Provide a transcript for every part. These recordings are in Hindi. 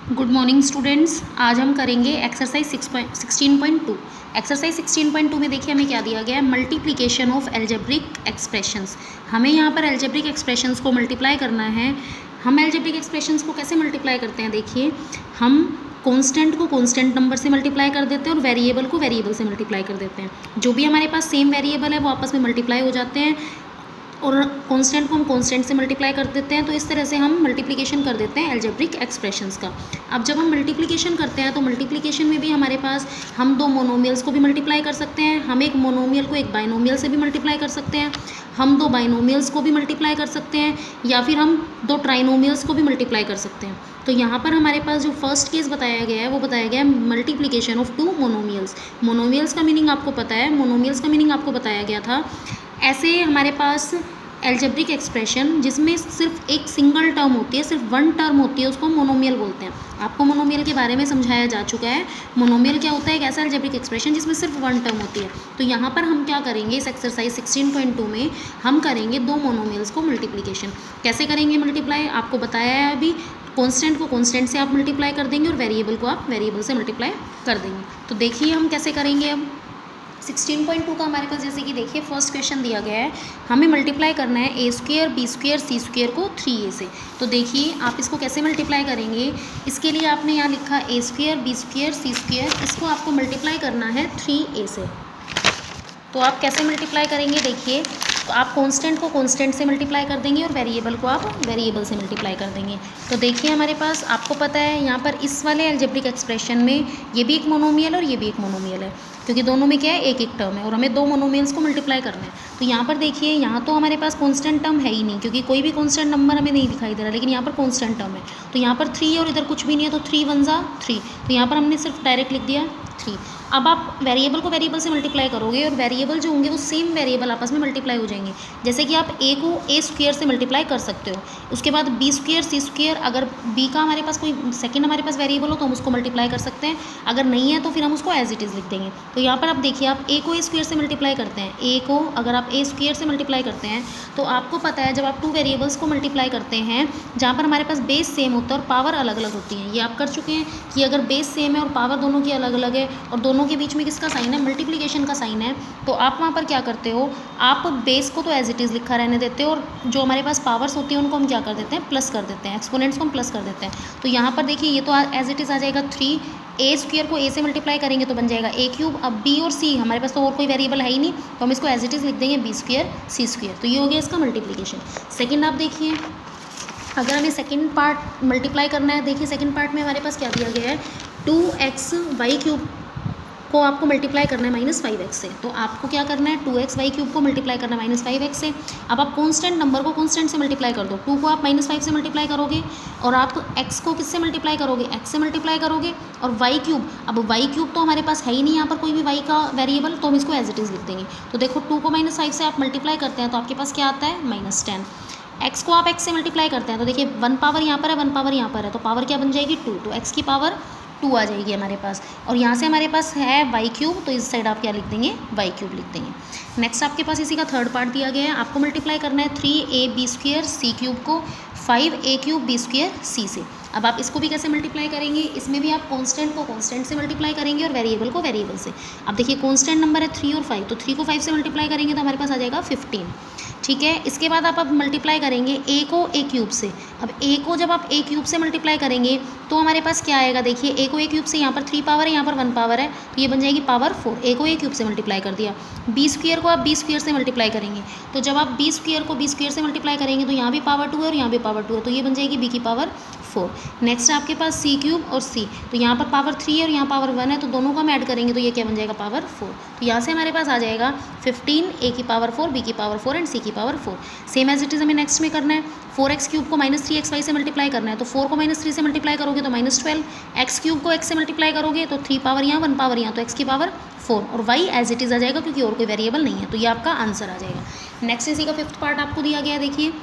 Good morning students. आज हम करेंगे एक्सरसाइज 16.2। एक्सरसाइज 16.2 में देखिए हमें क्या दिया गया है, मल्टीप्लिकेशन ऑफ एल्जेब्रिक एक्सप्रेशंस। हमें यहाँ पर एल्जेब्रिक एक्सप्रेशंस को मल्टीप्लाई करना है। हम एल्जेब्रिक एक्सप्रेशंस को कैसे मल्टीप्लाई करते हैं, देखिए हम कांस्टेंट को कांस्टेंट नंबर से मल्टीप्लाई कर देते हैं और वेरिएबल को वेरिएबल से मल्टीप्लाई कर देते हैं। जो भी हमारे पास सेम वेरिएबल है वो आपस में मल्टीप्लाई हो जाते हैं और कांस्टेंट को हम कांस्टेंट से मल्टीप्लाई कर देते हैं। तो इस तरह से हम मल्टीप्लिकेशन कर देते हैं एल्जेब्रिक एक्सप्रेशंस का। अब जब हम मल्टीप्लिकेशन करते हैं तो मल्टीप्लिकेशन में भी हमारे पास हम दो मोनोमियल्स को भी मल्टीप्लाई कर सकते हैं, हम एक मोनोमियल को एक बाइनोमियल से भी मल्टीप्लाई कर सकते हैं, हम दो बाइनोमियल्स को भी मल्टीप्लाई कर सकते हैं, या फिर हम दो ट्राइनोमियल्स को भी मल्टीप्लाई कर सकते हैं। तो यहाँ पर हमारे पास जो फर्स्ट केस बताया गया है वो बताया गया है multiplication of two monomials. Monomials का मीनिंग आपको पता है, मोनोमियल्स का मीनिंग आपको बताया गया था। ऐसे हमारे पास एल्जेब्रिक एक्सप्रेशन जिसमें सिर्फ एक सिंगल टर्म होती है, सिर्फ वन टर्म होती है, उसको मोनोमियल बोलते हैं। आपको मोनोमियल के बारे में समझाया जा चुका है। मोनोमियल क्या होता है, एक ऐसा एल्जेब्रिक एक्सप्रेशन जिसमें सिर्फ वन टर्म होती है। तो यहाँ पर हम क्या करेंगे, इस एक्सरसाइज 16.2 में हम करेंगे दो मोनोमियल्स को मल्टीप्लिकेशन। कैसे करेंगे मल्टीप्लाई, आपको बताया है अभी। कॉन्स्टेंट को कॉन्स्टेंट से आप मल्टीप्लाई कर देंगे और वेरिएबल को आप वेरिएबल से मल्टीप्लाई कर देंगे। तो देखिए हम कैसे करेंगे। अब 16.2 का हमारे पास जैसे कि देखिए फर्स्ट क्वेश्चन दिया गया है, हमें मल्टीप्लाई करना है ए square B square C square को 3a से। तो देखिए आप इसको कैसे मल्टीप्लाई करेंगे। इसके लिए आपने यहाँ लिखा ए square B square C square, इसको आपको मल्टीप्लाई करना है 3a से। तो आप कैसे मल्टीप्लाई करेंगे, देखिए तो आप कांस्टेंट को कांस्टेंट से मल्टीप्लाई कर देंगे और वेरिएबल को आप वेरिएबल से मल्टीप्लाई कर देंगे। तो देखिए हमारे पास आपको पता है यहाँ पर इस वाले एल्जेब्रिक एक्सप्रेशन में ये भी एक मोनोमियल और ये भी एक मोनोमियल है, क्योंकि दोनों में क्या है, एक एक टर्म है और हमें दो मोनोमियल्स को मल्टीप्लाई करना है। तो यहाँ पर देखिए यहाँ तो हमारे पास कांस्टेंट टर्म है ही नहीं, क्योंकि कोई भी कांस्टेंट नंबर हमें नहीं दिखाई दे रहा, लेकिन यहाँ पर कांस्टेंट टर्म है। तो यहाँ पर 3 और इधर कुछ भी नहीं है, तो 3 1 जा 3। तो यहाँ पर हमने सिर्फ डायरेक्ट लिख दिया 3। अब आप वेरिएबल को वेरिएबल से मल्टीप्लाई करोगे और वेरिएबल जो होंगे वो सेम वेरिएबल आपस में मल्टीप्लाई हो जाएंगे। जैसे कि आप ए को ए स्क्वेयर से मल्टीप्लाई कर सकते हो, उसके बाद बी स्क्वेयर सी स्क्वेयर, अगर बी का हमारे पास कोई सेकंड हमारे पास वेरिएबल हो तो हम उसको मल्टीप्लाई कर सकते हैं, अगर नहीं है तो फिर हम उसको एज इट इज़ लिख देंगे। तो यहाँ पर आप देखिए आप ए को ए स्क्वेयर से मल्टीप्लाई करते हैं, ए को अगर आप ए स्क्वेयर से मल्टीप्लाई करते हैं तो आपको पता है जब आप टू वेरिएबल्स को मल्टीप्लाई करते हैं जहाँ पर हमारे पास बेस सेम होता है और पावर अलग अलग होती है, ये आप कर चुके हैं कि अगर बेस सेम है और पावर दोनों की अलग अलग है और दोनों के बीच में किसका साइन है, मल्टीप्लिकेशन का साइन है, तो आप वहाँ पर क्या करते हो, आप बेस को तो एज इट इज़ लिखा रहने देते हो और जो हमारे पास पावर्स होती हैं उनको हम क्या कर देते हैं, प्लस कर देते हैं, एक्सपोनेंट्स को हम प्लस कर देते हैं। तो यहाँ पर देखिए ये तो एज इट इज़ आ जाएगा 3। ए स्क्वेयर को ए से मल्टीप्लाई करेंगे तो बन जाएगा ए क्यूब। अब बी और सी हमारे पास तो और कोई वेरिएबल है ही नहीं, तो हम इसको एज इट इज़ लिख देंगे बी स्क्वेयर सी स्क्वेयर। तो ये हो गया इसका मल्टीप्लिकेशन। सेकेंड आप देखिए, अगर हमें सेकेंड पार्ट मल्टीप्लाई करना है, देखिए सेकेंड पार्ट में हमारे पास क्या दिया गया है, 2x वाई क्यूब को आपको मल्टीप्लाई करना है -5x से। तो आपको क्या करना है, 2x वाई क्यूब को मल्टीप्लाई करना है -5x से। अब आप कांस्टेंट नंबर को कांस्टेंट से मल्टीप्लाई कर दो, 2 को आप -5 से मल्टीप्लाई करोगे और आप x को किससे मल्टीप्लाई करोगे, x से मल्टीप्लाई करोगे। और वाई क्यूब, अब वाई क्यूब तो हमारे पास है ही नहीं यहाँ पर कोई भी y का वेरिएबल, तो हम इसको एज इट इज़ लिख देंगे। तो देखो 2 को -5 से आप मल्टीप्लाई करते हैं तो आपके पास क्या आता है, -10। x को आप x से मल्टीप्लाई करते हैं तो देखिए 1 पावर यहाँ पर है, 1 पावर यहाँ पर है, तो पावर क्या बन जाएगी 2, तो x की पावर 2 आ जाएगी हमारे पास। और यहाँ से हमारे पास है वाई क्यूब, तो इस साइड आप क्या लिख देंगे, वाई क्यूब लिख देंगे। नेक्स्ट आपके पास इसी का थर्ड पार्ट दिया गया है, आपको मल्टीप्लाई करना है 3a बी स्क्वेयर सी क्यूब को 5a क्यूब बी स्क्वेयर सी से। अब आप इसको भी कैसे मल्टीप्लाई करेंगे, इसमें भी आप कांस्टेंट को कांस्टेंट से मल्टीप्लाई करेंगे और वेरिएबल को वेरिएबल से। अब देखिए कांस्टेंट नंबर है 3 और 5, तो 3 को 5 से मल्टीप्लाई करेंगे तो हमारे पास आ जाएगा 15। ठीक है, इसके बाद आप अब मल्टीप्लाई करेंगे a को a क्यूब से। अब a को जब आप a क्यूब से मल्टीप्लाई करेंगे तो हमारे पास क्या आएगा, देखिए a को a क्यूब से, यहाँ पर 3 पावर है, यहाँ पर 1 पावर है, तो ये बन जाएगी पावर 4। a को a क्यूब से मल्टीप्लाई कर दिया। b स्क्वेयर को आप b स्क्वेयर से मल्टीप्लाई करेंगे, तो जब आप b स्क्वेयर को b स्क्वेयर से मल्टीप्लाई करेंगे तो यहाँ भी पावर 2 है और यहाँ भी पावर 2 है, तो ये बन जाएगी b की पावर 4। नेक्स्ट आपके पास सी क्यूब और c, तो यहाँ पर पावर 3 है और यहाँ पावर 1 है, तो दोनों को हम ऐड करेंगे तो ये क्या बन जाएगा, पावर 4। तो यहाँ से हमारे पास आ जाएगा 15 a की पावर 4 b की पावर 4 एंड c की power 4। Same as it is हमें नेक्स्ट में करना है, 4x क्यूब को -3xy से मल्टीप्लाई करना है, तो 4 को -3 से मल्टीप्लाई करोगे तो -12, x क्यूब को x से मल्टीप्लाई करोगे तो 3 पावर यहाँ 1 पावर यहाँ, तो x की पावर 4 और y एज इट इज़ आ जाएगा क्योंकि और कोई वेरिएबल नहीं है, तो ये आपका आंसर आ जाएगा। नेक्स्ट इसी का फिफ्थ पार्ट आपको दिया गया है, देखिए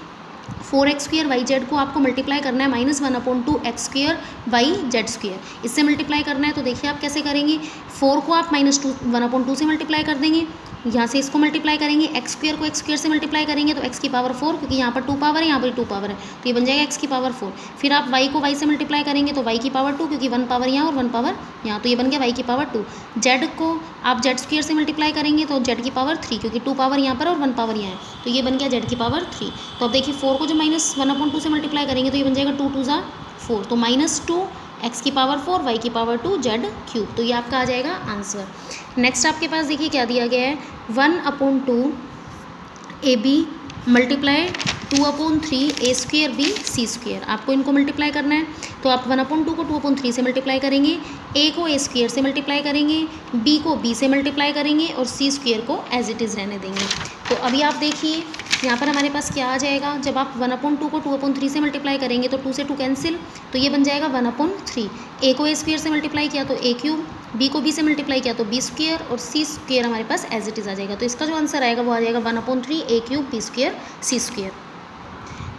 4x स्क्वेयर वाई जेड को आपको मल्टीप्लाई करना है -1/2x square Y Z square, इससे मल्टीप्लाई करना है। तो देखिए आप कैसे करेंगे, 4 को आप -1/2 से मल्टीप्लाई कर देंगे, यहाँ से इसको मल्टीप्लाई करेंगे, एक्स स्क्वायर को एक्स स्क्वायर से मल्टीप्लाई करेंगे तो एक्स की पावर 4, क्योंकि यहाँ पर 2 पावर है, यहाँ पर 2 पावर है, तो ये बन जाएगा एक्स की पावर 4। फिर आप वाई को वाई से मल्टीप्लाई करेंगे तो वाई की पावर 2, क्योंकि 1 पावर यहाँ और 1 पावर यहाँ, तो ये बन गया वाई की पावर 2। जेड को आप जेड स्क्वायर से मल्टीप्लाई करेंगे तो जेड की पावर 3, क्योंकि 2 पावर यहाँ पर और 1 पावर यहाँ है, तो ये बन गया जेड की पावर 3। तो अब देखिए 4 को जो -1/2 से मल्टीप्लाई करेंगे तो ये बन जाएगा 2 2 ज़ा 4, तो -2 एक्स की पावर 4 वाई की पावर 2 जेड क्यूब, तो ये आपका आ जाएगा आंसर। नेक्स्ट आपके पास देखिए क्या दिया गया है, 1/2 AB multiply 2/3 A square B C square. आपको इनको मल्टीप्लाई करना है, तो आप 1/2 को 2/3 से मल्टीप्लाई करेंगे, A को A स्क्वायर से मल्टीप्लाई करेंगे, B को B से मल्टीप्लाई करेंगे और C स्क्वायर को एज इट इज़ रहने देंगे। तो अभी आप देखिए यहाँ पर हमारे पास क्या आ जाएगा, जब आप 1/2 को 2/3 से मल्टीप्लाई करेंगे तो 2 से 2 कैंसिल, तो ये बन जाएगा 1/3। A को A स्क्वायर से मल्टीप्लाई किया तो A क्यूब, B को B से मल्टीप्लाई किया तो B स्क्वायर और C स्क्वायर हमारे पास एज इट इज़ आ जाएगा। तो इसका जो आंसर आएगा वो आ जाएगा 1/3 A cube B square C square.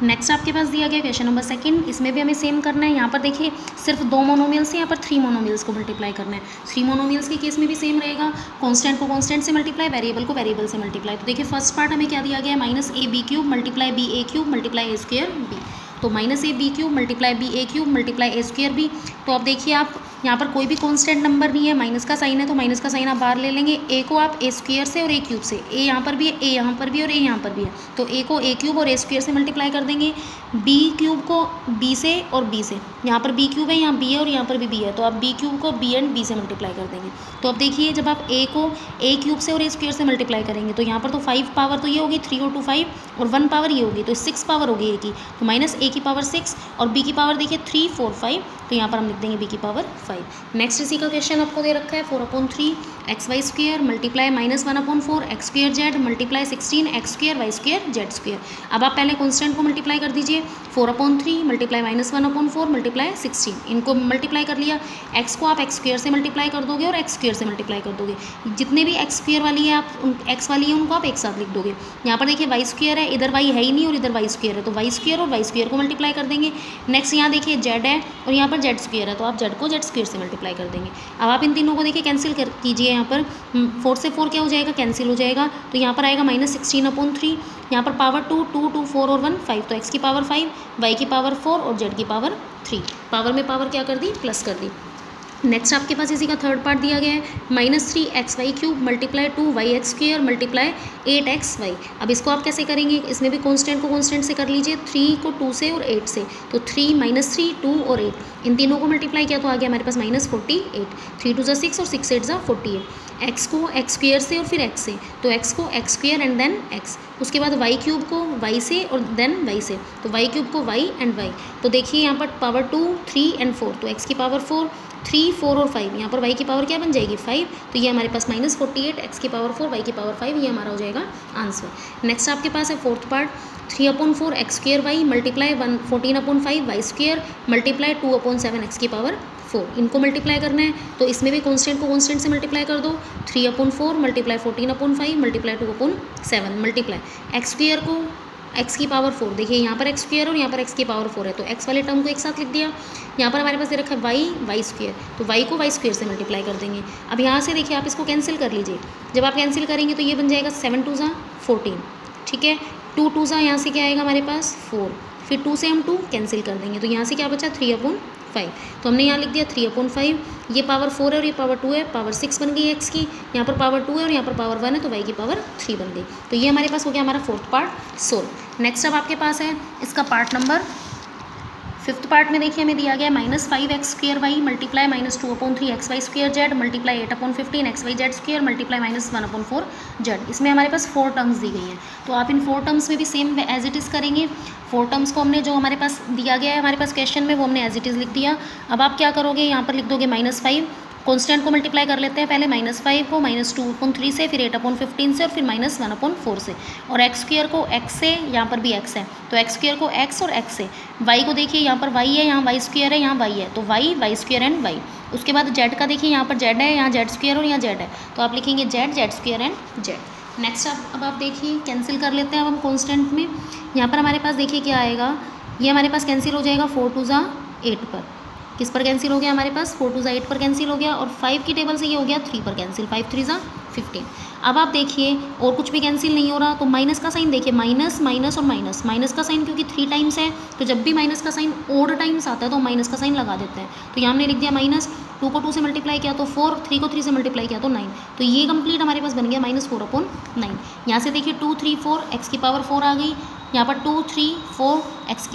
Next आपके पास दिया गया क्वेश्चन नंबर 2, इसमें भी हमें सेम करना है। यहाँ पर देखिए सिर्फ 2 मोनोमियल्स से यहाँ पर 3 मोनोमियल्स को मल्टीप्लाई करना है। 3 मोनोमियल्स के केस में भी सेम रहेगा, कांस्टेंट को कांस्टेंट से मल्टीप्लाई, वेरिएबल को वेरिएबल से मल्टीप्लाई। तो देखिए फर्स्ट पार्ट हमें क्या दिया गया है, -AB³ multiply BA³ multiply A square B, तो -AB³ multiply BA³ multiply A square B। तो अब देखिए आप यहाँ पर कोई भी कांस्टेंट नंबर नहीं है, माइनस का साइन है, तो माइनस का साइन आप बाहर ले लेंगे। A को आप A स्क्वायर से और A क्यूब से, A यहाँ पर भी है, A यहाँ पर भी और A यहाँ पर भी है, तो A को A क्यूब और A स्क्वायर से मल्टीप्लाई कर देंगे, B क्यूब को B से और B से, यहाँ पर B क्यूब है, यहाँ B है और यहाँ पर भी B है, तो आप B क्यूब को B एंड B से मल्टीप्लाई कर देंगे। तो अब देखिए जब आप A को A क्यूब से और A स्क्वायर से मल्टीप्लाई करेंगे तो यहाँ पर तो 5 पावर तो ये होगी, 3 और 2 5 और 1 पावर ये होगी, तो 6 पावर होगी A की, तो -A की पावर 6 और B की पावर देखिए 3 4 5, तो यहाँ पर हम लिख देंगे B की पावर 5। नेक्स्ट इसी का क्वेश्चन आपको दे रखा है 4/3 XY square multiply -1/4 X square Z multiply 16 X square Y square Z square. अब आप पहले कॉन्स्टेंट को मल्टीप्लाई कर दीजिए, 4/3 मल्टीप्लाई -1/4 मल्टीप्लाई 16, इनको मल्टीप्लाई कर लिया। एक्स को आप एक्स स्क्वायर से मल्टीप्लाई कर दोगे और एक्स स्क्वायर से मल्टीप्लाई कर दोगे, जितने भी एक्स स्क्वायर वाली है आप एक्स वाली है उनको आप एक साथ लिख दोगे। यहाँ पर देखिए वाई स्क्वायर है, इधर वाई है ही नहीं और इधर वाई स्क्वायर है, तो वाई स्क्वायर और वाई स्क्वायर को मल्टीप्लाई कर देंगे। नेक्स्ट यहाँ देखिए जेड है और यहाँ पर जेड स्क्वायर है, तो आप जेड को जेड स्क्वायर से मल्टीप्लाई कर देंगे। अब आप इन तीनों को देखिए कैंसिल कर कीजिए, यहाँ पर 4 से 4 क्या हो जाएगा, कैंसिल हो जाएगा, तो यहाँ पर आएगा -16/3, यहाँ पर पावर 2 2 2 4 और 1 5, तो एक्स की पावर 5 वाई की पावर 4 और जेड की पावर 3, पावर में पावर क्या कर दी, प्लस कर दी। नेक्स्ट आपके पास इसी का थर्ड पार्ट दिया गया है, -3xy³ multiply 2yx square multiply 8xy। अब इसको आप कैसे करेंगे, इसमें भी कांस्टेंट को कांस्टेंट से कर लीजिए, 3 को 2 से और 8 से, तो 3 -3 2 और 8, इन तीनों को मल्टीप्लाई किया तो आ गया हमारे पास -48, 3 2 ज़ा 6 और 6 8 ज़ा 48। एक्स को एक्स स्क्वायर से और फिर एक्स से, तो एक्स को X square and then X, उसके बाद वाई क्यूब को वाई से और देन वाई से, तो वाई क्यूब को वाई एंड वाई। तो देखिए यहाँ पर पावर 2 3 एंड 4, तो एक्स की पावर 4 3 4 और 5, यहाँ पर वाई की पावर क्या बन जाएगी 5, तो ये हमारे पास -48 एक्स की पावर 4 वाई की पावर 5, ये हमारा हो जाएगा आंसर। नेक्स्ट आपके पास है fourth part, 3/4 X square Y multiply 14/5 Y square multiply 2/7 X की पावर 4, इनको मल्टीप्लाई करना है, तो इसमें भी कांस्टेंट को कांस्टेंट से मल्टीप्लाई कर दो, 3/4 multiply 14/5 multiply 2/7 multiply x square को एक्स की पावर 4, देखिए यहाँ पर एक्स स्क्वायर और यहाँ पर एक्स की पावर 4 है, तो एक्स वाले टर्म को एक साथ लिख दिया। यहाँ पर हमारे पास दे रखा है वाई स्क्वायर, तो वाई को वाई स्क्वायर से मल्टीप्लाई कर देंगे। अब यहाँ से देखिए आप इसको कैंसिल कर लीजिए, जब आप कैंसिल करेंगे तो ये बन जाएगा 7 2 ज़ा 14, ठीक है, 2 2 ज़ा यहाँ से क्या आएगा हमारे पास 4, फिर 2 से हम 2 कैंसिल कर देंगे, तो यहाँ से क्या बचा 3/5, तो हमने यहाँ लिख दिया 3/5, ये पावर 4 है और ये पावर 2 है, पावर 6 बन गई एक्स की, यहाँ पर पावर 2 है और यहाँ पर पावर 1 है, तो वाई की पावर 3 बन गई। तो ये हमारे पास हो गया हमारा फोर्थ पार्ट सोल्व। नेक्स्ट अब आपके पास है इसका पार्ट नंबर फिफ्थ पार्ट में देखिए हमें दिया गया -5x square Y multiply -2/3 XY square Z multiply 8/15 XY Z square multiply -1/4 Z. इसमें हमारे पास 4 टर्म्स दी गई हैं, तो आप इन 4 टर्म्स में भी सेम एज इट इज़ करेंगे। 4 टर्म्स को हमने जो हमारे पास दिया गया है हमारे पास क्वेश्चन में, वो हमने एज इट इज़ लिख दिया। अब आप क्या करोगे, यहाँ पर लिख दोगे -5, कांस्टेंट को मल्टीप्लाई कर लेते हैं पहले, -5 को -2/3 से, फिर 8/15 से और फिर -1/4 से, और एक्स स्क्वायर को एक्स से, यहाँ पर भी एक्स है तो एक्स स्क्वायर को एक्स और एक्स से, वाई को देखिए यहाँ पर वाई है, यहाँ वाई स्क्वायर है, यहाँ वाई है, तो वाई स्क्वायर एंड वाई। उसके बाद जेड का देखिए यहाँ पर जेड है, यहाँ जेड स्क्वायर और यहाँ जेड है, तो आप लिखेंगे Z square and Z. Next अब आप देखिए कैंसिल कर लेते हैं अब हम कॉन्स्टेंट में। यहाँ पर हमारे पास देखिए क्या आएगा, ये हमारे पास कैंसिल हो जाएगा 4 2 ज़ा 8 पर, किस पर कैंसिल हो गया हमारे पास 4 2 ज़ा 8 पर कैंसिल हो गया, और 5 की टेबल से ये हो गया 3 पर कैंसिल, 5 3 ज़ा 15। अब आप देखिए और कुछ भी कैंसिल नहीं हो रहा, तो माइनस का साइन देखिए, माइनस माइनस और माइनस, माइनस का साइन क्योंकि 3 टाइम्स है, तो जब भी माइनस का साइन ओड टाइम्स आता है तो माइनस का साइन लगा देते हैं। तो यहाँ हमने लिख दिया माइनस, 2 को 2 से मल्टीप्लाई किया तो 4, 3 को 3 से मल्टीप्लाई किया तो 9। तो ये कंप्लीट हमारे पास बन गया -4/9। यहाँ से देखिए 2 3 4 x की पावर 4 आ गई, यहाँ पर 2 3 4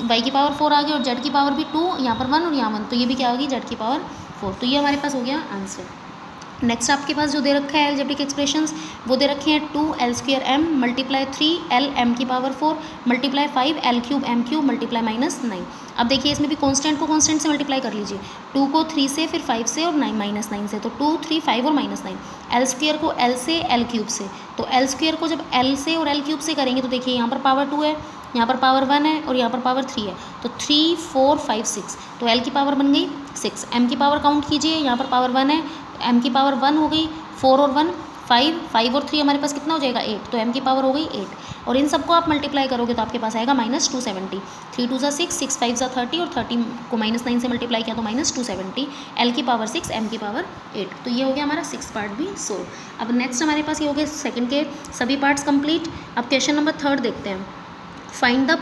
y की पावर 4 आ गई, और z की पावर भी 2, यहाँ पर 1 और यहाँ 1, तो ये भी क्या होगी z की पावर 4। तो ये हमारे पास हो गया आंसर। नेक्स्ट आपके पास जो दे रखा है एल्जेब्रिक एक्सप्रेशंस, वो दे रखे हैं 2l² मल्टीप्लाई 3l m की power 4 multiply 5l³ m³ multiply -9। अब देखिए इसमें भी कांस्टेंट को कांस्टेंट से मल्टीप्लाई कर लीजिए, 2 को 3 से, फिर 5 से और -9 से, तो 2 3 5 और -9। l² को l से l³ से, तो l² को जब l से और l³ से करेंगे तो देखिए यहाँ पर पावर 2 है, यहाँ पर पावर 1 है और यहाँ पर पावर 3 है, तो 3 4 5 6, तो l की पावर बन गई 6। m की पावर काउंट कीजिए, यहाँ पर पावर 1 है, m की पावर 1 हो गई, 4 और 1 5, 5 और 3 हमारे पास कितना हो जाएगा 8, तो m की पावर हो गई 8। और इन सबको आप मल्टीप्लाई करोगे तो आपके पास आएगा -270। 3 2 ज़ा 6, 6 5 ज़ा 30, और 30 को -9 से मल्टीप्लाई किया तो -270, l की पावर 6, m की पावर 8। तो ये हो गया हमारा 6 पार्ट भी सोल्व। अब नेक्स्ट हमारे पास ये हो गए सेकंड के सभी पार्ट्स कंप्लीट। अब क्वेश्चन नंबर 3 देखते हैं। Find the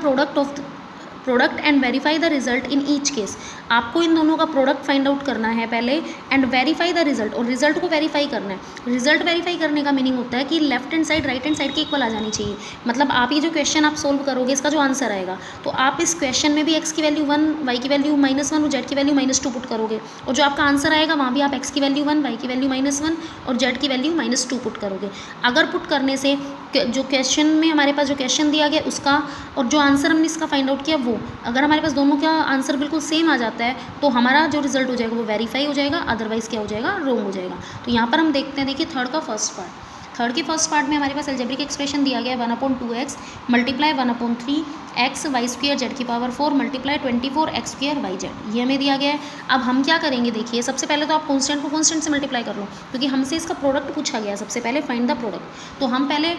product and verify the result in each case. आपको इन दोनों का प्रोडक्ट फाइंड आउट करना है पहले, एंड वेरीफाई द रिजल्ट, और रिजल्ट को वेरीफाई करना है। रिजल्ट वेरीफाई करने का मीनिंग होता है कि left hand side right hand side के इक्वल आ जानी चाहिए। मतलब आप ये जो क्वेश्चन आप सोल्व करोगे, इसका जो आंसर आएगा, तो आप इस क्वेश्चन में भी x की वैल्यू 1, y की वैल्यू -1 और z की वैल्यू -2 पुट करोगे, और जो आपका आंसर आएगा वहाँ भी आप x की वैल्यू 1, y की वैल्यू -1 और z की वैल्यू -2 पुट करोगे। अगर पुट करने से जो क्वेश्चन में हमारे पास जो क्वेश्चन दिया गया उसका और जो आंसर हमने इसका फाइंड आउट किया, वो अगर हमारे पास दोनों का आंसर बिल्कुल सेम आ जाता है तो हमारा जो रिजल्ट हो जाएगा वो वेरीफाई हो जाएगा, अदरवाइज क्या हो जाएगा, रॉन्ग हो जाएगा। तो यहाँ पर हम देखते हैं, देखिए थर्ड का फर्स्ट पार्ट। थर्ड के फर्स्ट पार्ट में हमारे पास एल्जेब्रिक एक्सप्रेशन दिया गया है 1/2x multiply 1/3x y² z की पावर 4 मल्टीप्लाई 24x² yz, ये हमें दिया गया है। अब हम क्या करेंगे, देखिए सबसे पहले तो आप कॉन्स्टेंट को कॉन्स्टेंट से मल्टीप्लाई कर लो, क्योंकि हमसे इसका प्रोडक्ट पूछा गया है। सबसे पहले फाइंड द प्रोडक्ट, तो हम पहले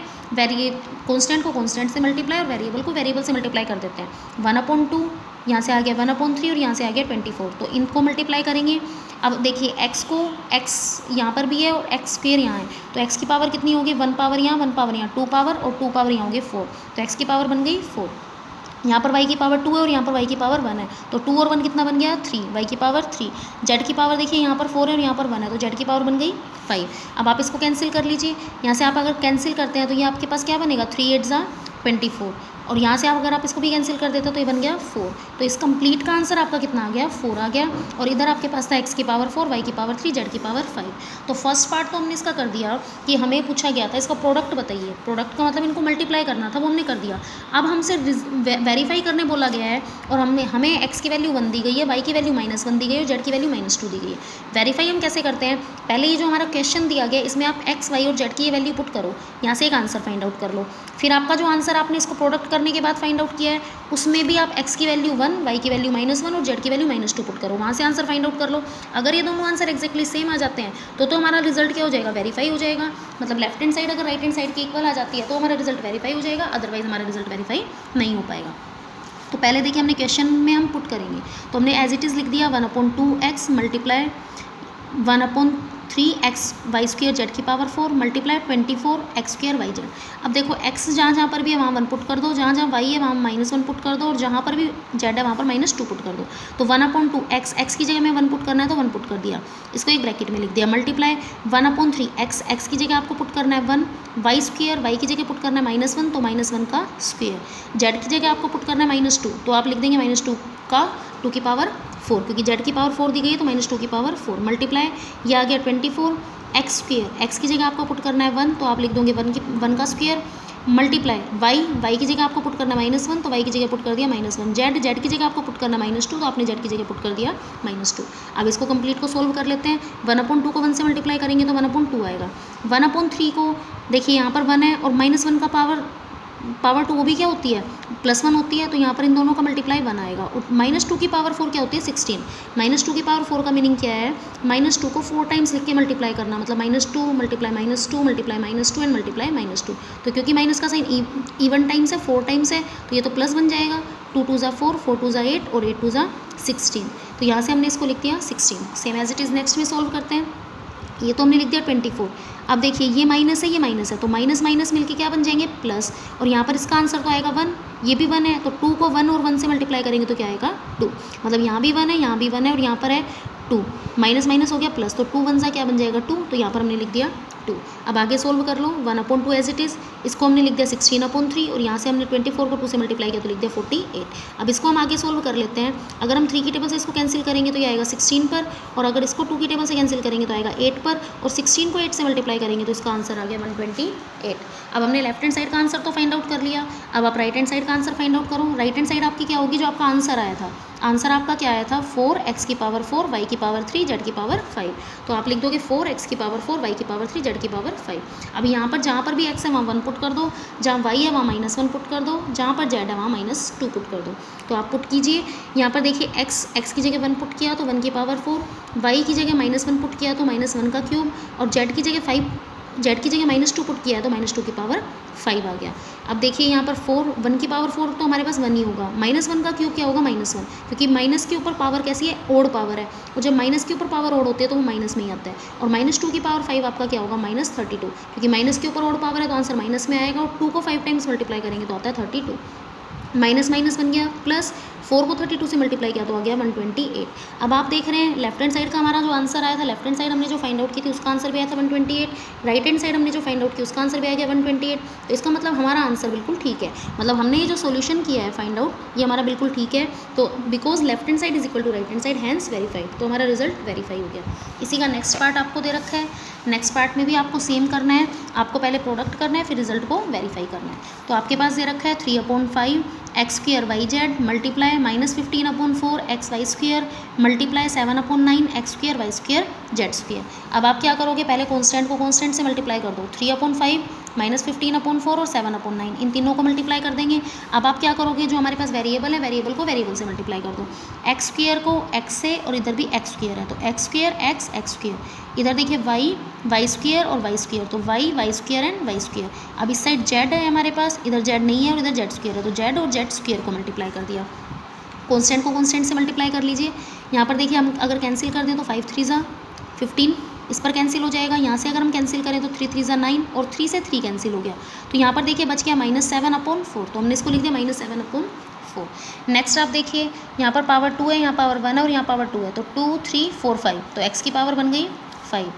कॉन्स्टेंट को कॉन्स्टेंट से मल्टीप्लाई और वेरिएबल को वेरिएबल से मल्टीप्लाई कर देते हैं। 1/2 यहाँ से आ गया 1/3 और यहाँ से आ गया 24, तो इनको मल्टीप्लाई करेंगे। अब देखिए x को x यहाँ पर भी है और x² यहाँ है, तो x की पावर कितनी होगी, 1 पावर यहाँ 1 पावर यहाँ, 2 पावर और 2 पावर यहाँ होगी 4, तो x की पावर बन गई 4। यहाँ पर y की पावर 2 है और यहाँ पर y की पावर 1 है, तो 2 और 1 कितना बन गया 3, y की पावर 3। z की पावर देखिए यहाँ पर 4 है और यहाँ पर 1 है, तो z की पावर बन गई 5। अब आप इसको कैंसिल कर लीजिए, यहाँ से आप अगर कैंसिल करते हैं तो ये आपके पास क्या बनेगा, 3 8 ज़ा 24, और यहाँ से आप अगर आप इसको भी कैंसिल कर देते हो तो ये बन गया 4। तो इस कंप्लीट का आंसर आपका कितना आ गया, 4 आ गया। और इधर आपके पास था x की पावर 4, y की पावर 3, z की पावर 5। तो फर्स्ट पार्ट तो हमने इसका कर दिया कि हमें पूछा गया था इसका प्रोडक्ट बताइए, प्रोडक्ट का मतलब इनको मल्टीप्लाई करना था, वो हमने कर दिया। अब हमसे वेरीफाई करने बोला गया है और हमें x की वैल्यू 1 दी गई है, y की वैल्यू -1 दी गई है और z की वैल्यू -2 दी गई है। वेरीफाई हम कैसे करते हैं, पहले ये जो हमारा क्वेश्चन दिया गया इसमें आप x, y और z की ये वैल्यू पुट करो, यहाँ से एक आंसर फाइंड आउट कर लो। फिर आपका जो आंसर आपने इसको प्रोडक्ट करने के बाद फाइंड आउट किया है उसमें भी आप x की वैल्यू 1, y की वैल्यू -1 और z की वैल्यू -2 पुट करो, वहाँ से आंसर फाइंड आउट कर लो। अगर ये दोनों आंसर एक्जैक्टली सेम आ जाते हैं तो हमारा रिजल्ट क्या हो जाएगा, वेरीफाई हो जाएगा। मतलब लेफ्ट हैंड साइड अगर राइट हैंड साइड की इक्वल आ जाती है तो हमारा रिजल्ट वेरीफाई हो जाएगा, अदरवाइज हमारा रिजल्ट वेरीफाई नहीं हो पाएगा। तो पहले देखिए हमने क्वेश्चन में हम पुट करेंगे, तो हमने एज इट इज़ लिख दिया 1/2x multiply 1/3x y² z की पावर 4 मल्टीप्लाई 24x² yz। अब देखो x जहाँ जहाँ पर भी है वहाँ 1 पुट कर दो, जहाँ जहाँ y है वहाँ -1 पुट कर दो, और जहाँ पर भी z है वहाँ पर -2 पुट कर दो। तो 1/2x, x की जगह में 1 पुट करना है तो 1 पुट कर दिया, इसको एक ब्रैकेट में लिख दिया। मल्टीप्लाई 1/3x, x की जगह आपको पुट करना है 1, y² y की जगह पुट करना है -1 तो -1 का स्क्वेयर, z की जगह आपको पुट करना है -2 तो आप लिख देंगे -2 का 2 की पावर 4, क्योंकि z की पावर 4 दी गई है तो -2 की पावर 4। मल्टीप्लाई ये आ गया 24x², x की जगह आपको पुट करना है 1 तो आप लिख दोगे 1 का स्क्वेयर। मल्टीप्लाई y की जगह आपको पुट करना है -1 तो y की जगह पुट कर दिया -1। z की जगह आपको पुट करना है -2 तो आपने z की जगह पुट कर दिया -2। अब इसको कंप्लीट को सोल्व कर लेते हैं। 1/2 को 1 से मल्टीप्लाई करेंगे तो 1/2 आएगा। 1/3 को देखिए यहाँ पर 1 है और -1 का पावर 2 वो भी क्या होती है, +1 होती है, तो यहाँ पर इन दोनों का मल्टीप्लाई 1 आएगा। और -2 की पावर 4 क्या होती है, 16। -2 की पावर 4 का मीनिंग क्या है, -2 को 4 टाइम्स लिख के मल्टीप्लाई करना, मतलब -2 मल्टीप्लाई -2 मल्टीप्लाई -2 एंड मल्टीप्लाई -2। तो क्योंकि माइनस का साइन इवन टाइम्स है, 4 टाइम्स है, तो ये तो प्लस बन जाएगा। 2 2 ज़ा 4, 4 2 ज़ा 8 और 8 2 ज़ा 16। तो यहाँ से हमने इसको लिख दिया 16। Same as it is next में सॉल्व करते हैं। ये तो हमने लिख दिया 24। अब देखिए ये माइनस है, ये माइनस है, तो माइनस माइनस मिलके क्या बन जाएंगे प्लस, और यहाँ पर इसका आंसर तो आएगा 1, ये भी 1 है, तो 2 को 1 और 1 से मल्टीप्लाई करेंगे तो क्या आएगा 2, मतलब यहाँ भी 1 है, यहाँ भी 1 है, और यहाँ पर है 2, माइनस माइनस हो गया प्लस, तो 2 1 सा क्या बन जाएगा 2, तो यहाँ पर हमने लिख दिया 2। अब आगे सोल्व कर लो, 1/2 एज इट इज़, इसको हमने लिख दिया 16/3, और यहाँ से हमने 24 को 2 से मल्टीप्लाई किया तो लिख दिया 48। अब इसको हम आगे सोल्व कर लेते हैं। अगर हम 3 की टेबल से इसको कैंसिल करेंगे तो ये आएगा 16 पर, और अगर इसको 2 की टेबल से कैंसिल करेंगे तो आएगा 8 पर, और 16 को 8 से मल्टीप्लाई करेंगे तो इसका आंसर आ गया 128। अब हमने लेफ्ट हैंड साइड का आंसर तो फाइंड आउट कर लिया, अब आप राइट हैंड साइड का आंसर फाइंड आउट करो। राइट हैंड साइड आपकी क्या होगी, जो आपका आंसर आया था, आंसर आपका क्या आया था 4x की पावर 4 y की पावर 3 z की पावर 5, तो आप लिख दोगे 4x की पावर 4 y की पावर 3 z की पावर 5। अब यहाँ पर जहाँ पर भी x है वहाँ 1 पुट कर दो, जहाँ y है वहाँ -1 पुट कर दो, जहाँ पर z है वहाँ -2 पुट कर दो। तो आप पुट कीजिए, यहाँ पर देखिए x की जगह 1 पुट किया तो 1 की पावर 4, y की जगह -1 पुट किया तो -1 का क्यूब, और z की जगह -2 पुट किया है तो -2 की पावर 5 आ गया। अब देखिए यहाँ पर 1 की पावर 4 तो हमारे पास 1 ही होगा, -1 का क्यूब क्या होगा -1, क्योंकि माइनस के ऊपर पावर कैसी है, ओड पावर है, और जब माइनस के ऊपर पावर ओड होती है तो वो माइनस में ही आता है, और -2 की पावर 5 आपका क्या होगा -32, क्योंकि माइनस के ऊपर ओड पावर है तो आंसर माइनस में आएगा, और 2 को 5 टाइम्स मल्टीप्लाई करेंगे तो आता है 32, माइनस माइनस बन गया प्लस, 4 को 32 से मल्टीप्लाई किया तो आ गया 128। अब आप देख रहे हैं लेफ्ट हैंड साइड का हमारा जो आंसर आया था, लेफ्ट हैंड साइड हमने जो फाइंड आउट की थी उसका आंसर भी आया था 128, राइट हैंड साइड हमने जो फाइंड आउट की उसका आंसर भी आ गया 128। तो इसका मतलब हमारा आंसर बिल्कुल ठीक है, मतलब हमने ये जो सोल्यूशन किया है फाइंड आउट ये हमारा बिल्कुल ठीक है। तो because left hand side is equal to right hand side, hence verified, तो हमारा रिजल्ट वेरीफाई हो गया। इसी का नेक्स्ट पार्ट आपको दे रखा है, नेक्स्ट पार्ट में भी आपको सेम करना है, आपको पहले प्रोडक्ट करना है फिर रिजल्ट को वेरीफाई करना है। तो आपके पास दे रखा है 3/5 x² yz multiply -15/4 xy² multiply 7/9 x² y² z²। अब आप क्या करोगे, पहले कॉन्स्टेंट को कॉन्स्टेंट से मल्टीप्लाई कर दो, 3/5 -15/4 और 7/9 इन तीनों को मल्टीप्लाई कर देंगे। अब आप क्या करोगे, जो हमारे पास वेरिएबल है वेरिएबल को वेरिएबल से मल्टीप्लाई कर दो, x² को x से, और इधर भी x² है तो x² x², इधर देखिए y² और y², तो y² एंड y²। अब इस साइड z है हमारे पास, इधर z नहीं है और इधर z² है, तो z और z² को मल्टीप्लाई कर दिया। कॉन्स्टेंट को कॉन्स्टेंट से मल्टीप्लाई कर लीजिए। यहाँ पर देखिए हम अगर कैंसिल कर दें तो 5 3 ज़ा 15, इस पर कैंसिल हो जाएगा। यहाँ से अगर हम कैंसिल करें तो 3 3 ज़ा 9, और 3 से 3 कैंसिल हो गया, तो यहाँ पर देखिए बच गया -7/4, तो हमने इसको लिख दिया -7/4। नेक्स्ट आप देखिए यहाँ पर पावर 2 है, यहाँ पावर 1 है और यहाँ पावर 2 है, तो 2 3 4 5, तो x की पावर बन गई 5।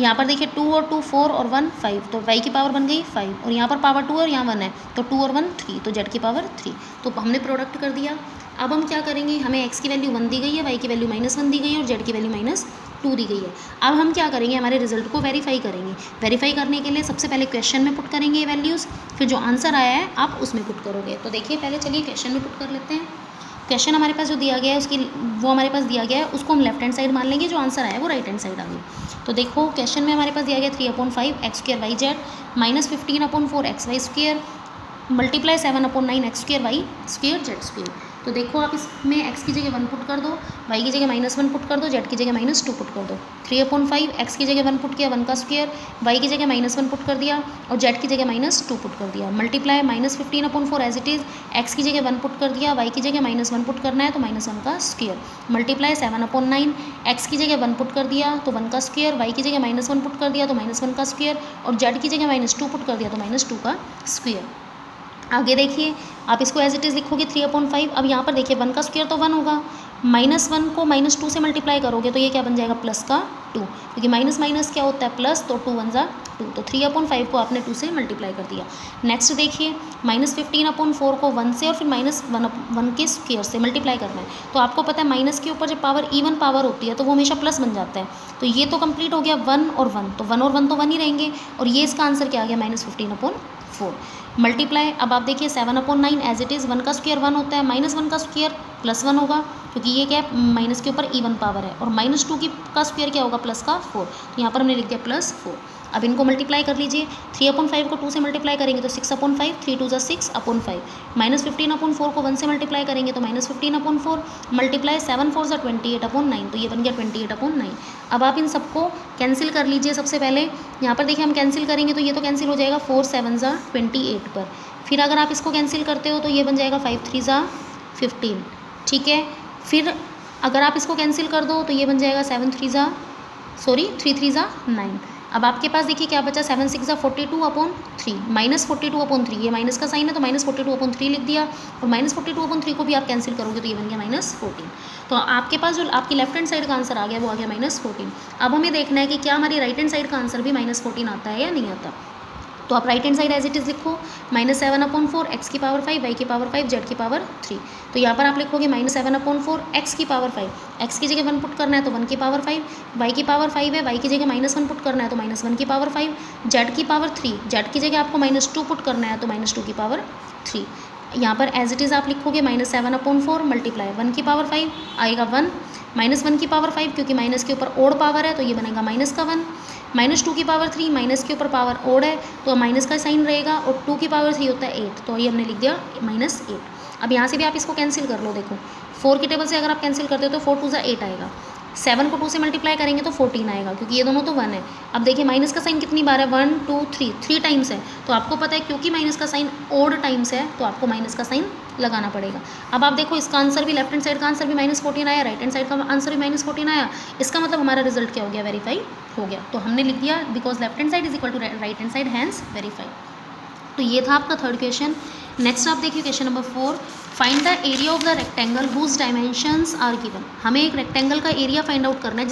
यहाँ पर देखिए 2 और 2 4 और 1 5, तो y की पावर बन गई 5, और यहाँ पर पावर 2 और यहाँ 1 है, तो 2 और 1 3, तो z की पावर 3। तो हमने प्रोडक्ट कर दिया। अब हम क्या करेंगे, हमें x की वैल्यू 1 दी गई है, y की वैल्यू -1 दी गई है और z की वैल्यू -2 दी गई है। अब हम क्या करेंगे, हमारे रिजल्ट को वेरीफाई करेंगे। वेरीफाई करने के लिए सबसे पहले क्वेश्चन में पुट करेंगे ये वैल्यूज़, फिर जो आंसर आया है आप उसमें पुट करोगे। तो देखिए पहले चलिए क्वेश्चन में पुट कर लेते हैं। क्वेश्चन हमारे पास जो दिया गया है उसकी वो हमारे पास दिया गया है, उसको हम लेफ्ट हैंड साइड मान लेंगे, जो आंसर आया है वो राइट हैंड साइड आ गई। तो देखो क्वेश्चन में हमारे पास दिया गया 3/5 x² yz -15/4 xy² multiply 7/9 x² y² z²। तो देखो आप इसमें x की जगह 1 पुट कर दो, y की जगह -1 पुट कर दो, z की जगह -2 पुट कर दो। 3/5 x की जगह 1 पुट किया 1 का स्क्वायर, y की जगह -1 पुट कर दिया और z की जगह -2 पुट कर दिया। Multiply -15/4 as it is, x की जगह 1 पुट कर दिया, y की जगह -1 पुट करना है तो -1 का स्क्वायर। मल्टीप्लाई 7/9 x की जगह 1 पुट कर दिया तो 1 का स्क्वायर, y की जगह -1 पुट कर दिया तो -1 का स्क्वायर, और z की जगह -2 पुट कर दिया तो -2 का स्क्वायर। आगे देखिए आप इसको एज इट इज़ लिखोगे 3/5। अब यहाँ पर देखिए 1 का स्क्वायर तो 1 होगा, -1 को -2 से मल्टीप्लाई करोगे तो ये क्या बन जाएगा +2, क्योंकि माइनस माइनस क्या होता है प्लस, तो 2 1 ज़ा 2, तो 3/5 को आपने 2 से मल्टीप्लाई कर दिया। नेक्स्ट देखिए -15/4 को 1 से और फिर -1 के स्क्वायर से मल्टीप्लाई करना है। तो आपको पता है माइनस के ऊपर जब पावर इवन पावर होती है तो वो हमेशा प्लस बन जाता है। तो ये तो कंप्लीट हो गया 1 और 1, तो 1 और 1 तो 1 ही रहेंगे, और ये इसका आंसर क्या आ गया -15/4। मल्टीप्लाई अब आप देखिए 7/9 एज इट इज़, 1 का स्क्वायर 1 होता है, -1 का स्क्वायर +1 होगा, क्योंकि ये क्या है माइनस के ऊपर इवन पावर है, और -2 का स्क्वायर क्या होगा +4, तो यहाँ पर हमने लिख दिया +4। अब इनको मल्टीप्लाई कर लीजिए, 3/5 को 2 से मल्टीप्लाई करेंगे तो 6/5, 3 2 ज़ा 6/5, -15/4 को 1 से मल्टीप्लाई करेंगे तो -15/4, मल्टीप्लाई 7 4 ज़ा 28/9, तो ये बन गया 28/9। अब आप इन सबको कैंसिल कर लीजिए। सबसे पहले यहाँ पर देखिए हम कैंसिल करेंगे तो ये तो कैंसिल हो जाएगा 4 7 ज़ा 28 पर, फिर अगर आप इसको कैंसिल करते हो तो ये बन जाएगा 5 3 ज़ा 15, ठीक है। फिर अगर आप इसको कैंसिल कर दो तो ये बन जाएगा 7 3 ज़ा सॉरी 3 3 ज़ा 9। अब आपके पास देखिए क्या बचा, 7 6 ज़ा 42/3 -42/3, ये माइनस का साइन है तो -42/3 लिख दिया, और -42/3 को भी आप कैंसिल करोगे तो ये बन गया -14। तो आपके पास जो आपकी लेफ्ट हैंड साइड का आंसर आ गया वो आ गया -14। अब हमें देखना है कि क्या हमारी राइट हैंड साइड का आंसर भी -14 आता है या नहीं आता। तो आप right hand side as it is लिखो, -7/4 x की पावर 5 y की पावर 5 z की पावर 3। तो यहाँ पर आप लिखोगे -7/4 x की पावर 5, x की जगह 1 पुट करना है तो 1 की पावर 5, y की पावर 5 है, y की जगह -1 पुट करना है तो -1 की पावर 5, z की पावर 3, z की जगह आपको -2 पुट करना है तो -2 की पावर 3। यहाँ पर एज इट इज़ आप लिखोगे -7/4 मल्टीप्लाई 1 की पावर 5 आएगा 1, -1 की पावर 5 क्योंकि माइनस के ऊपर ओड पावर है तो ये बनेगा माइनस का 1, -2 की पावर 3, माइनस के ऊपर पावर ओड है तो माइनस का साइन रहेगा, और 2 की पावर 3 होता है 8, तो ये हमने लिख दिया -8। अब यहाँ से भी आप इसको कैंसिल कर लो, देखो 4 की टेबल से अगर आप कैंसिल करते हो तो 4 2 ज़ा 8 आएगा, 7 को 2 से मल्टीप्लाई करेंगे तो 14 आएगा, क्योंकि ये दोनों तो 1 है। अब देखिए माइनस का साइन कितनी बार है, 1 2 3 टाइम्स है, तो आपको पता है क्योंकि माइनस का साइन ओड टाइम्स है तो आपको माइनस का साइन लगाना पड़ेगा। अब आप देखो इसका आंसर भी, लेफ्ट हैंड साइड का आंसर भी -14 आया, राइट हैंड साइड का आंसर भी -14 आया, इसका मतलब हमारा रिजल्ट क्या हो गया, वेरीफाई हो गया। तो हमने लिख दिया because left hand side is equal to right hand side, hence verify. तो ये था आपका थर्ड क्वेश्चन। नेक्स्ट आप देखिए question number 4, find the area of the rectangle whose dimensions are given. हमें एक रेक्टेंगल का एरिया फाइंड आउट करना है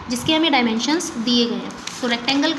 जिसके हमें डायमेंशंस दिए गए हैं। तो रेक्टेंगल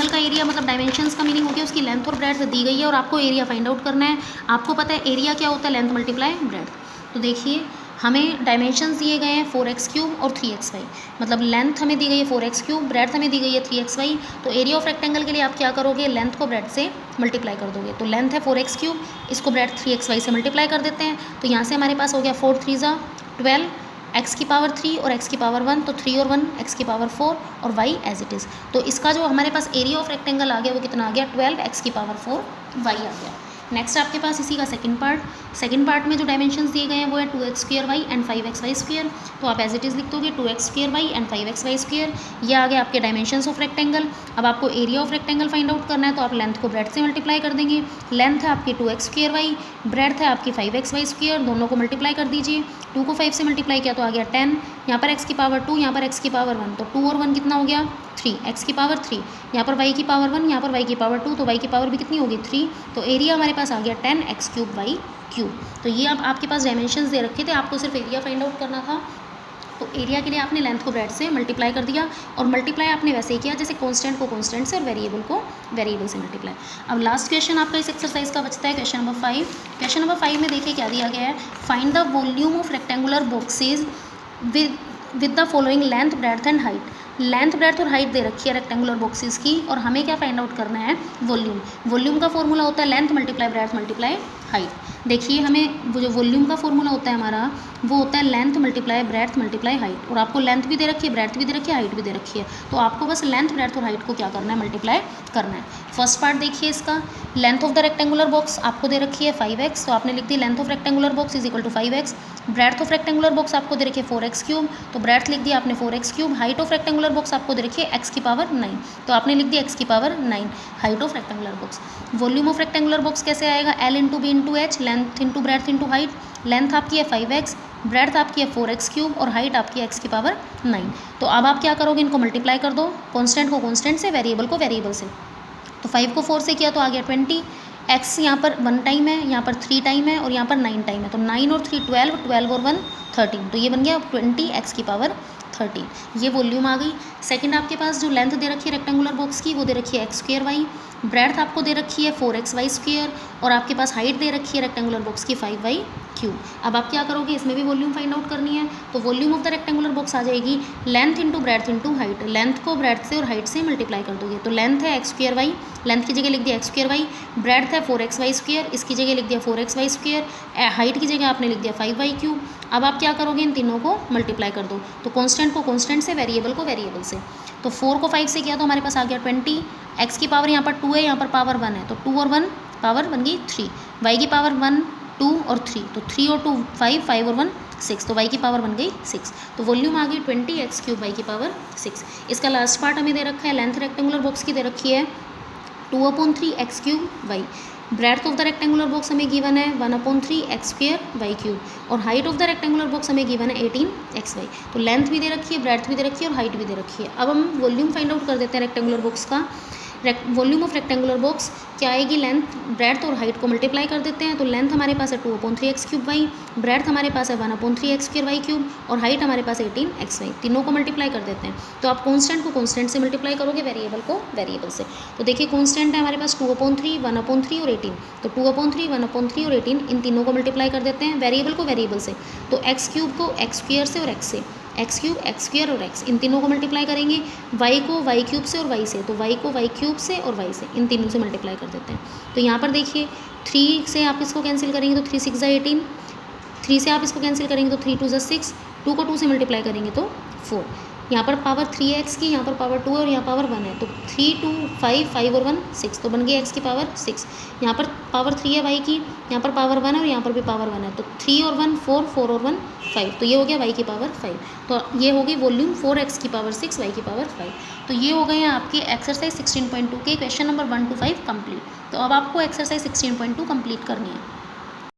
का एरिया मतलब डायमेंशंस का मीनिंग हो गया उसकी लेंथ और ब्रेड्थ दी गई है, और आपको एरिया फाइंड आउट करना है। आपको पता है एरिया क्या होता है, लेंथ मल्टीप्लाई ब्रेड्थ। तो देखिए हमें डायमेंशंस दिए गए हैं 4x³ और 3xy, मतलब लेंथ हमें दी गई है 4x³, ब्रेड्थ हमें दी गई है 3xy। तो एरिया ऑफ रेक्टेंगल के लिए आप क्या करोगे, लेंथ को ब्रेड्थ से मल्टीप्लाई कर दोगे। तो लेंथ है 4x³, इसको ब्रेड्थ 3xy से मल्टीप्लाई कर देते हैं, तो यहाँ से हमारे पास हो गया 4 3 ज़ा 12, x की पावर 3 और x की पावर 1, तो 3 और 1 x की पावर 4 और y एज इट इज़। तो इसका जो हमारे पास एरिया ऑफ रेक्टेंगल आ गया वो कितना आ गया, 12 x की पावर 4 y आ गया। नेक्स्ट आपके पास इसी का सेकंड पार्ट में जो डायमेंशंस दिए गए हैं वो है 2x² एंड 5xy²। तो आप एज इट इज़ लिख दोगे 2x² एंड 5xy², ये आ गया आपके डायमेंशंस ऑफ रेक्टेंगल। अब आपको area of rectangle find out करना है, तो आप लेंथ को ब्रेड्थ से मल्टीप्लाई कर देंगे। लेंथ है आपकी 2x², ब्रेड्थ है आपकी 5xy², दोनों को मल्टीप्लाई कर दीजिए। 2 को 5 से मल्टीप्लाई किया तो आ गया 10, यहाँ पर x की पावर 2, यहाँ पर x की पावर 1, तो 2 और 1 कितना हो गया 3, x की पावर 3, यहाँ पर y की पावर 1, यहाँ पर y की पावर 2, तो y की पावर भी कितनी होगी 3। तो एरिया हमारे पास आ गया 10x³ y³। तो ये अब आपके पास डायमेंशंस दे रखे थे, आपको सिर्फ एरिया फाइंड आउट करना था। तो एरिया के लिए आपने लेंथ को ब्रेड्थ से मल्टीप्लाई कर दिया, और मल्टीप्लाई आपने वैसे ही किया जैसे कांस्टेंट को कांस्टेंट से और वेरिएबल को वेरिएबल से मल्टीप्लाई। अब लास्ट क्वेश्चन आपका इस एक्सरसाइज का बचता है क्वेश्चन नंबर 5। क्वेश्चन नंबर 5 में देखिए क्या दिया गया है, find the volume of rectangular boxes with the following length breadth and height. Length breadth और हाइट दे रखी है रेक्टेंगुलर बॉक्सेस की, और हमें क्या फाइंड आउट करना है, वॉल्यूम का फॉर्मूला होता है length multiply breadth multiply height. देखिए हमें वो जो वॉल्यूम का फॉर्मूला होता है हमारा वो होता है length multiply breadth multiply height, और आपको लेंथ भी दे रखी है, ब्रेड्थ भी दे रखी है, हाइट भी दे रखी है। तो आपको बस लेंथ ब्रेड्थ और हाइट को क्या करना है, मल्टीप्लाई करना है। फर्स्ट पार्ट देखिए इसका, length of the rectangular box आपको दे रखी है 5x, तो आपने लिख दी length of rectangular box is equal to 5x। Breadth of rectangular box आपको दे रखी है 4x³, तो ब्रेड्थ लिख दिया आपने 4x³। Height of rectangular box आपको दे रखी है x की पावर 9, तो आपने लिख दिया x की power 9 height of rectangular box. Volume of rectangular box कैसे आएगा, L into B into H, length into breadth into height. Length आपकी है 5x, ब्रेड्थ आपकी है 4x³ और हाइट आपकी है x की पावर 9। तो अब आप क्या करोगे, इनको मल्टीप्लाई कर दो, कॉन्स्टेंट को कॉन्स्टेंट से, वेरिएबल को वेरिएबल से। तो 5 को 4 से किया तो आ गया 20, x यहाँ पर 1 टाइम है, यहाँ पर 3 टाइम है और यहाँ पर 9 टाइम है, तो 9 और 3 12, 12 और 1 13, तो ये बन गया 20 x की पावर 13। ये वॉल्यूम आ गई। सेकंड आपके पास जो लेंथ दे रखी है रेक्टेंगुलर बॉक्स की वो दे रखी है x²y, ब्रेड्थ आपको दे रखी है 4xy², और आपके पास हाइट दे रखी है रेक्टेंगुलर बॉक्स की 5y³। अब आप क्या करोगे, इसमें भी वॉल्यूम फाइंड आउट करनी है। तो volume of the rectangular box आ जाएगी length into breadth into height. Length को ब्रेड्थ से और हाइट से मल्टीप्लाई कर दोगे, तो लेंथ है x²y, लेंथ की जगह लिख दिया x²y, ब्रेड्थ है 4xy², इसकी जगह लिख दिया 4xy², हाइट की जगह आपने लिख दिया 5y³। अब आप क्या करोगे, इन तीनों को मल्टीप्लाई कर दो, तो कॉन्स्टेंट को कॉन्स्टेंट से, वेरिएबल को वेरिएबल से। तो 4 को 5 से किया तो हमारे पास आ गया 20, x की पावर यहाँ पर 2 है, यहाँ पर पावर 1 है, तो 2 और 1 पावर बन गई 3, y की पावर 1 2 और 3, तो 3 और 2 5, 5 और 1 6, तो y की पावर बन गई 6। तो वॉल्यूम आ गई 20x³ y की पावर 6। इसका लास्ट पार्ट हमें दे रखा है, लेंथ रेक्टेंगुलर बॉक्स की दे रखी है 2/3 x³ y, breadth of the rectangular box हमें गिवन है 1/3 एक्स स्क्वायर वाई क्यूब, और height of the rectangular box हमें गिवन है 18 एक्स वाई। तो लेंथ भी दे रखी है, ब्रेड्थ भी दे रखी है और हाइट भी दे रखी है। अब हम वॉल्यूम फाइंड आउट कर देते हैं रेक्टेंगुलर बॉक्स का। वॉल्यूम ऑफ रेक्टेंगुलर बॉक्स क्या आएगी, लेंथ ब्रेड्थ और हाइट को मल्टीप्लाई कर देते हैं। तो लेंथ हमारे पास है 2/3 एक्स क्यूब वाई, ब्रेड्थ हमारे पास है 1/3 एक्स स्क्वायर वाई क्यूब, और हाइट हमारे पास 18 एक्स वाई। तीनों को मल्टीप्लाई कर देते हैं। तो आप कॉन्स्टेंट को कॉन्स्टेंट से मल्टीप्लाई करोगे, वेरिएबल को वेरिएबल से। तो देखिए कॉन्स्टेंट है हमारे पास 2/3, 1/3 और 18। तो 2/3, 1/3 और 18 इन तीनों को मल्टीप्लाई कर देते हैं, वेरिएबल को वेरिएबल से। तो एक्स क्यूब को एक्स स्क्वायर से और एक्स से, एक्स क्यूब एक्स स्क्वायर और एक्स, इन तीनों को मल्टीप्लाई करेंगे। वाई को वाई क्यूब से और वाई से, तो वाई को वाई क्यूब से और वाई से, इन तीनों से मल्टीप्लाई कर देते हैं। तो यहाँ पर देखिए 3 से आप इसको कैंसिल करेंगे तो 3 6 ज़ा 18, 3 से आप इसको कैंसिल करेंगे तो 3 2 ज़ा 6, 2 को 2 से मल्टीप्लाई करेंगे तो 4। यहाँ पर पावर 3x की, यहाँ पर पावर 2 है और यहाँ पावर 1 है। तो 3 2 5, 5 और 1 6, तो बन गई x की पावर 6। यहाँ पर पावर 3 है y की, यहाँ पर पावर 1 है और यहाँ पर भी पावर 1 है। तो 3 और 1 4, 4 और 1 5, तो ये हो गया y की पावर 5। तो ये हो गई वॉल्यूम 4x की पावर 6, y की पावर 5। तो ये हो गए हैं आपके एक्सरसाइज 16.2 के क्वेश्चन नंबर 1 to 5 कंप्लीट। तो अब आपको एक्सरसाइज 16.2 कंप्लीट करनी है।